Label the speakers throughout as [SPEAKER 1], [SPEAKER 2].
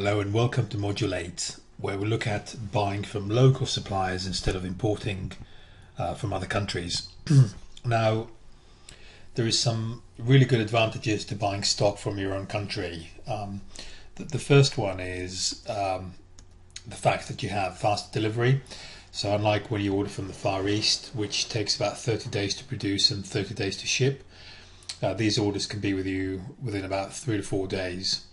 [SPEAKER 1] Hello and welcome to Module 8, where we look at buying from local suppliers instead of importing from other countries. Now, there is some really good advantages to buying stock from your own country. The first one is the fact that you have fast delivery. So unlike when you order from the Far East, which takes about 30 days to produce and 30 days to ship, these orders can be with you within about 3 to 4 days.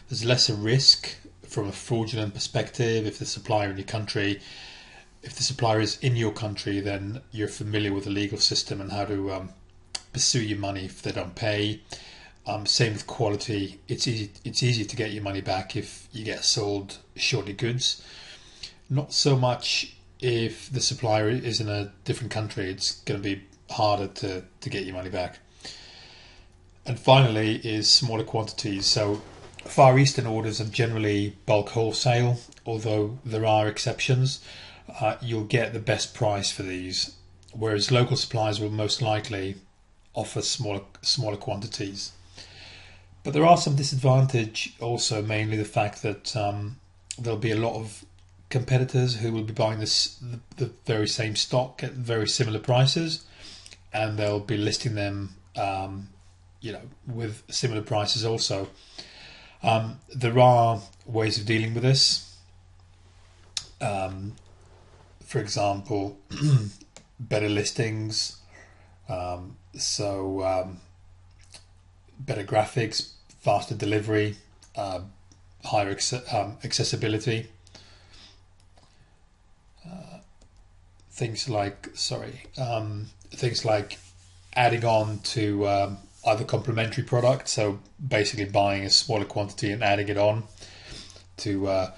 [SPEAKER 1] There's lesser risk from a fraudulent perspective. If the supplier in your country, if the supplier is in your country, then you're familiar with the legal system and how to pursue your money if they don't pay. Same with quality. It's easy to get your money back if you get sold shoddy goods. Not so much if the supplier is in a different country. It's going to be harder to get your money back. And finally is smaller quantities. So Far Eastern orders are generally bulk wholesale, although there are exceptions. You'll get the best price for these, whereas local suppliers will most likely offer smaller quantities. But there are some disadvantage also, mainly the fact that there'll be a lot of competitors who will be buying the very same stock at very similar prices, and they'll be listing them with similar prices also. There are ways of dealing with this. For example, better listings, better graphics, faster delivery, higher accessibility. Things like adding on to other complementary products, so basically buying a smaller quantity and adding it on to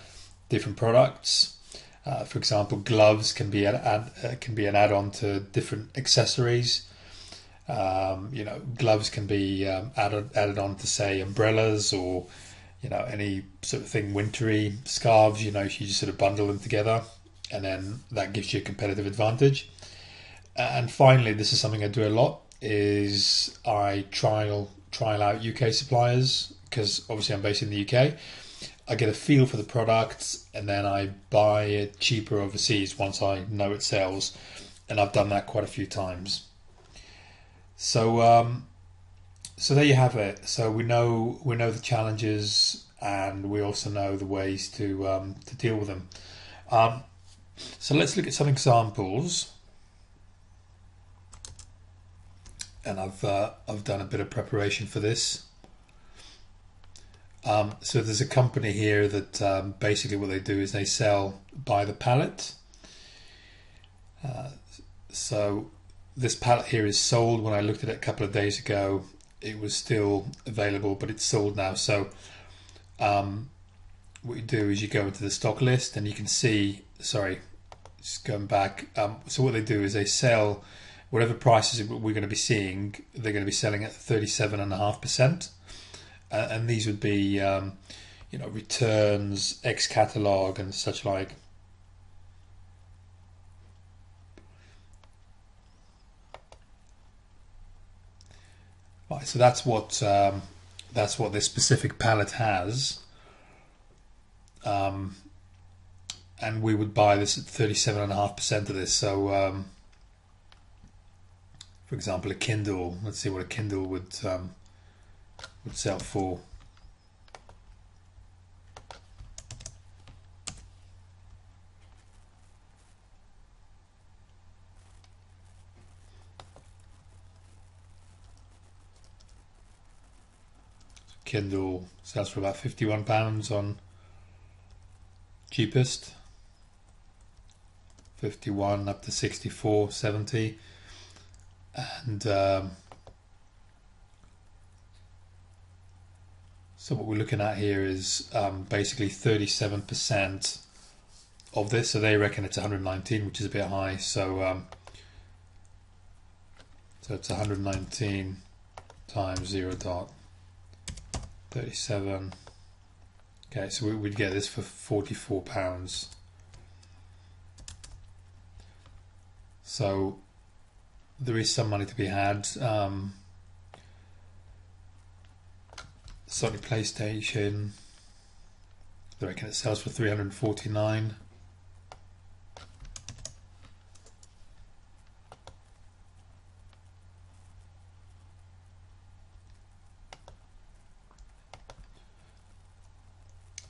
[SPEAKER 1] different products. For example, gloves can be an add-on to different accessories. Gloves can be added on to, say, umbrellas or any sort of thing, wintry. Scarves, you just sort of bundle them together, and then that gives you a competitive advantage. And finally, this is something I do a lot, is I trial out UK suppliers, because obviously I'm based in the UK. I get a feel for the products and then I buy it cheaper overseas once I know it sells, and I've done that quite a few times. So there you have it. So we know the challenges, and we also know the ways to deal with them. So let's look at some examples. And I've done a bit of preparation for this. So there's a company here that basically what they do is they sell by the pallet. So this pallet here is sold. When I looked at it a couple of days ago, it was still available, but it's sold now. So what you do is you go into the stock list and you can see, just going back. So what they do is they sell whatever prices we're going to be seeing, they're going to be selling at 37.5%. And these would be, returns, ex-catalogue and such like. Right, so that's what this specific pallet has. And we would buy this at 37.5% of this. So, for example, a Kindle. Let's see what a Kindle would sell for. Kindle sells for about £51 on cheapest. 51 up to 64.70. And so what we're looking at here is basically 37% of this. So they reckon it's 119, which is a bit high. So it's 119 times 0.37. Okay, so we'd get this for £44. So there is some money to be had. Sony PlayStation, They reckon it sells for 349.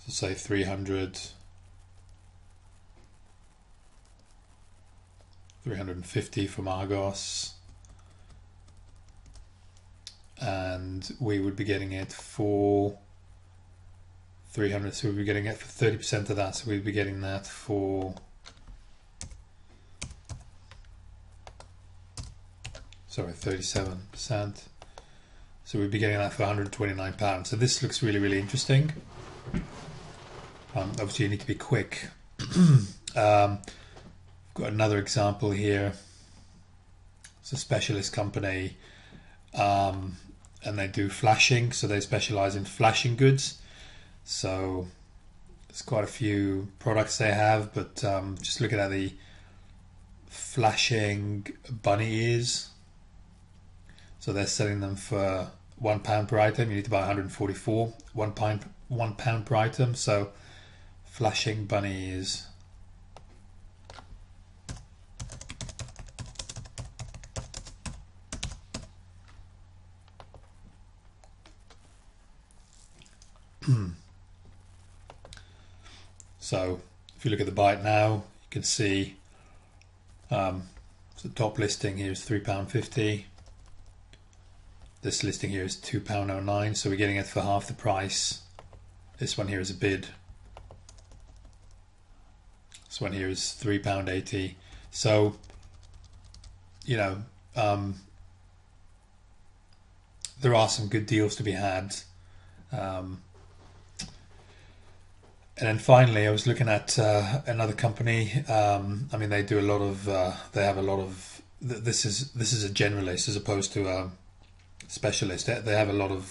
[SPEAKER 1] So say 300, 350 from Argos, and we would be getting it for 300, so we'd be getting it for 30% of that, so we'd be getting that for, sorry, 37%, so we'd be getting that for £129. So this looks really, really interesting. Obviously you need to be quick. Got another example here. It's a specialist company, and they do flashing, so they specialize in flashing goods. So there's quite a few products they have, but just looking at the flashing bunny ears, so they're selling them for £1 per item. You need to buy 144, £1 per item. So flashing bunny ears. So if you look at the bite now, you can see the top listing here is £3.50. This listing here is £2.09, so we're getting it for half the price. This one here is a bid. This one here is £3.80. So, you know, there are some good deals to be had. And then finally, I was looking at another company. I mean, they do a lot of. They have a lot of. This is a generalist as opposed to a specialist. They have a lot of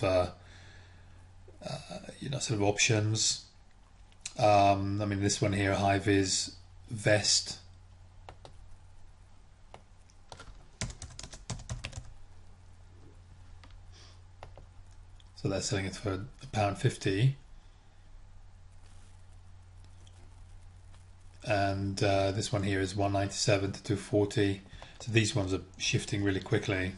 [SPEAKER 1] sort of options. I mean, this one here, high vis vest. So they're selling it for £1.50. And this one here is 197 to 240. So these ones are shifting really quickly.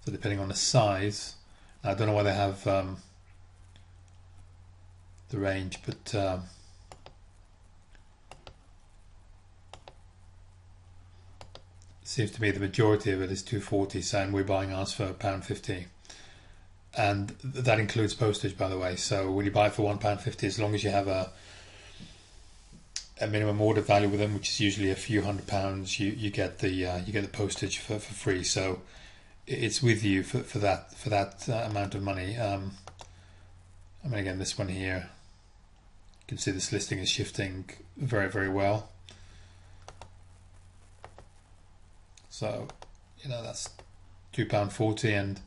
[SPEAKER 1] So depending on the size, I don't know why they have the range, but it seems to me the majority of it is 240, so and we're buying ours for £1.50. And that includes postage, by the way. So when you buy it for £1.50, as long as you have a minimum order value with them, which is usually a few £100s, you get the postage for free. So it's with you for that amount of money. I mean, again, this one here, you can see this listing is shifting very, very well. So, you know, that's £2.40, and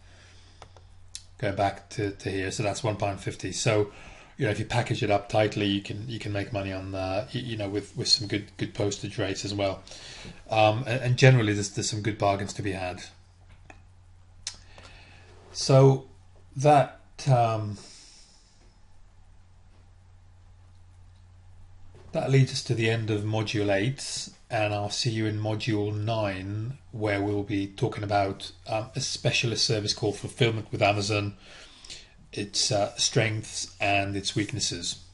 [SPEAKER 1] going back to here, so that's £1.50. So, you know, if you package it up tightly, you can make money on with some good postage rates as well. And generally, there's some good bargains to be had. So that leads us to the end of Module 8, and I'll see you in Module 9, where we'll be talking about a specialist service called Fulfillment with Amazon, its strengths and its weaknesses.